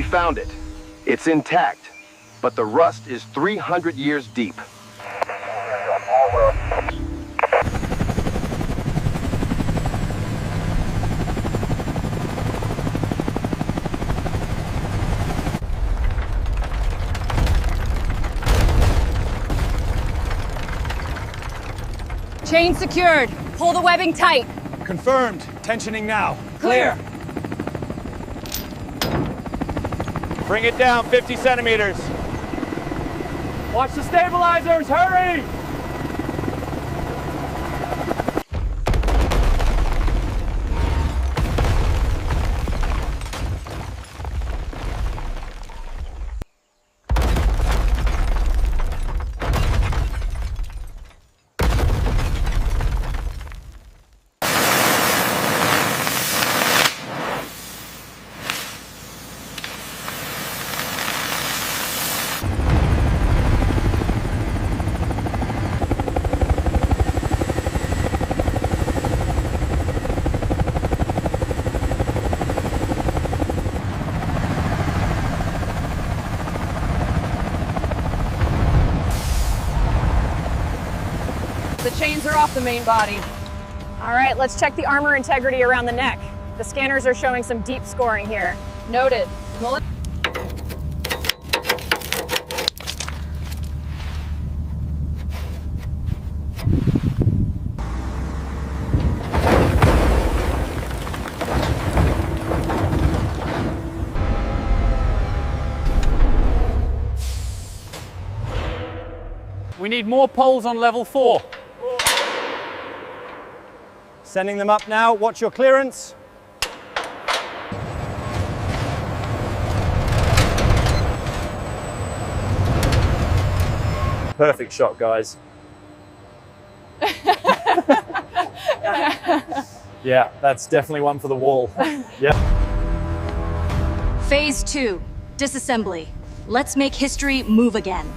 found it. It's intact, but the rust is 300 years deep. Chain secured. Pull the webbing tight. Confirmed. Tensioning now. Clear. Bring it down 50 centimeters. Watch the stabilizers, hurry! The chains are off the main body. All right, let's check the armor integrity around the neck. The scanners are showing some deep scoring here. Noted. We need more poles on level 4. Sending them up now. Watch your clearance. Perfect shot, guys. Yeah, that's definitely one for the wall. Yep. Phase 2, disassembly. Let's make history move again.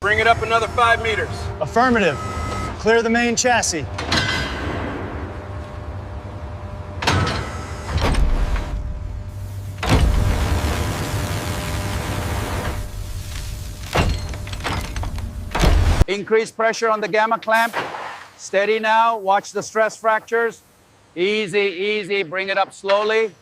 Bring it up another 5 meters. Affirmative. Clear the main chassis. Increase pressure on the gamma clamp. Steady now. Watch the stress fractures. Easy, easy. Bring it up slowly.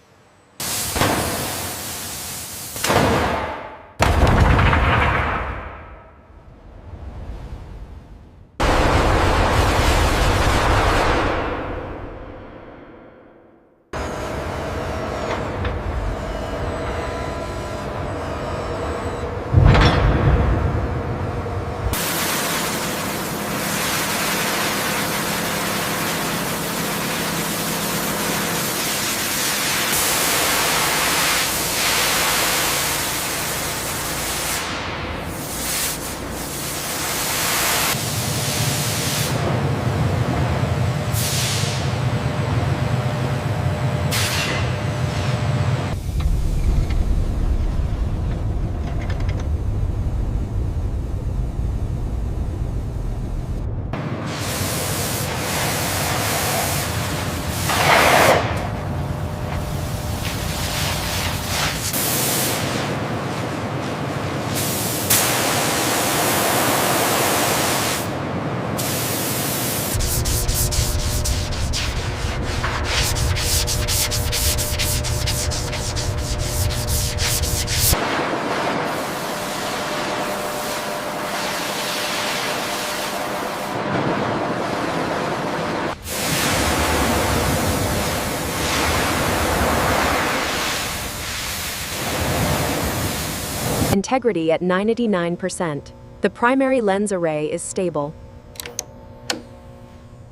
Integrity at 99%. The primary lens array is stable.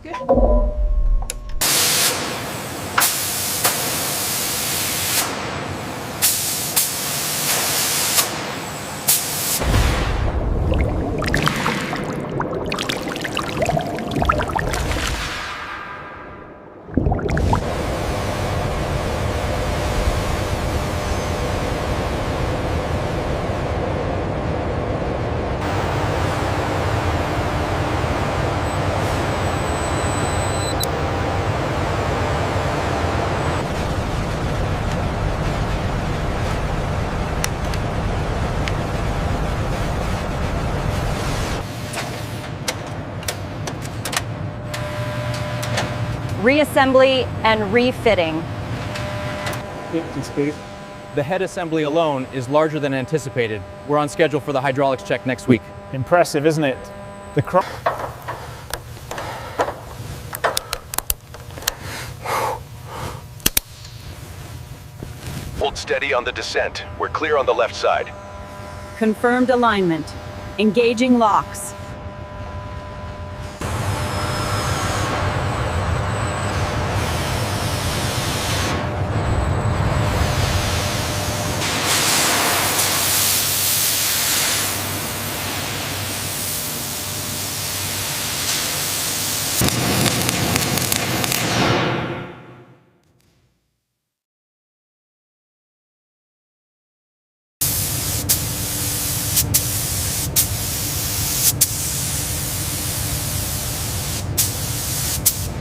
Good. reassembly, and refitting. The head assembly alone is larger than anticipated. We're on schedule for the hydraulics check next week. Impressive, isn't it? Hold steady on the descent. We're clear on the left side. Confirmed alignment. Engaging locks.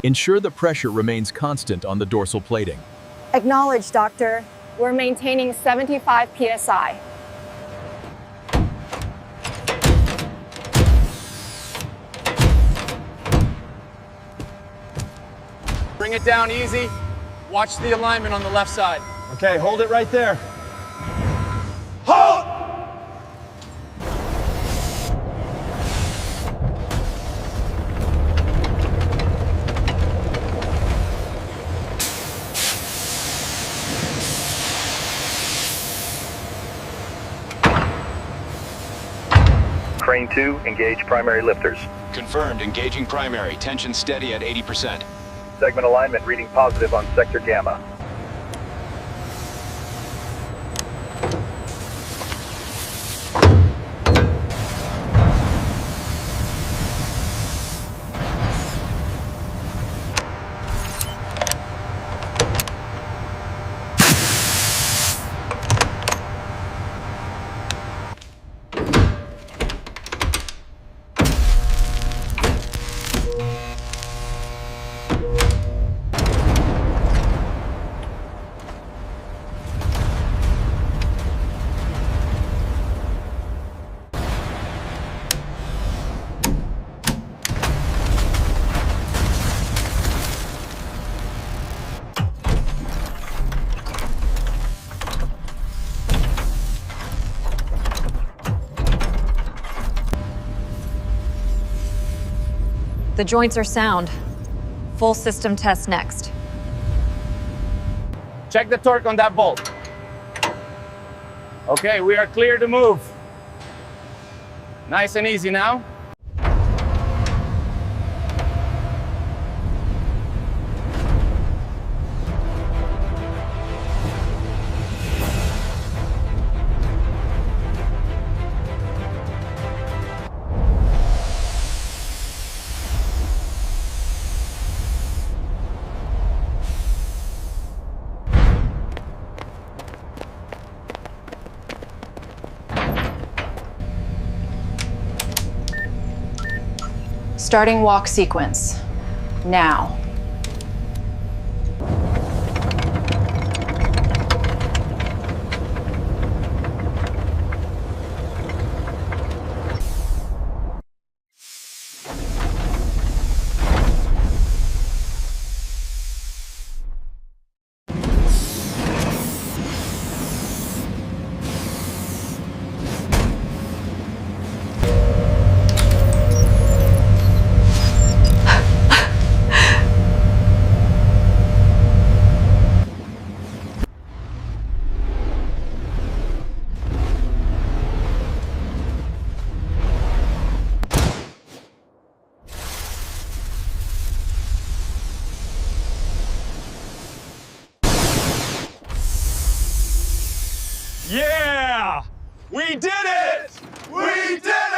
Ensure the pressure remains constant on the dorsal plating. Acknowledged, Doctor. We're maintaining 75 psi. Bring it down easy. Watch the alignment on the left side. Okay, hold it right there. Hold! Crane 2, engage primary lifters. Confirmed, engaging primary. Tension steady at 80%. Segment alignment reading positive on sector gamma. The joints are sound. Full system test next. Check the torque on that bolt. Okay, we are clear to move. Nice and easy now. Starting walk sequence. Now. Yeah! We did it! We did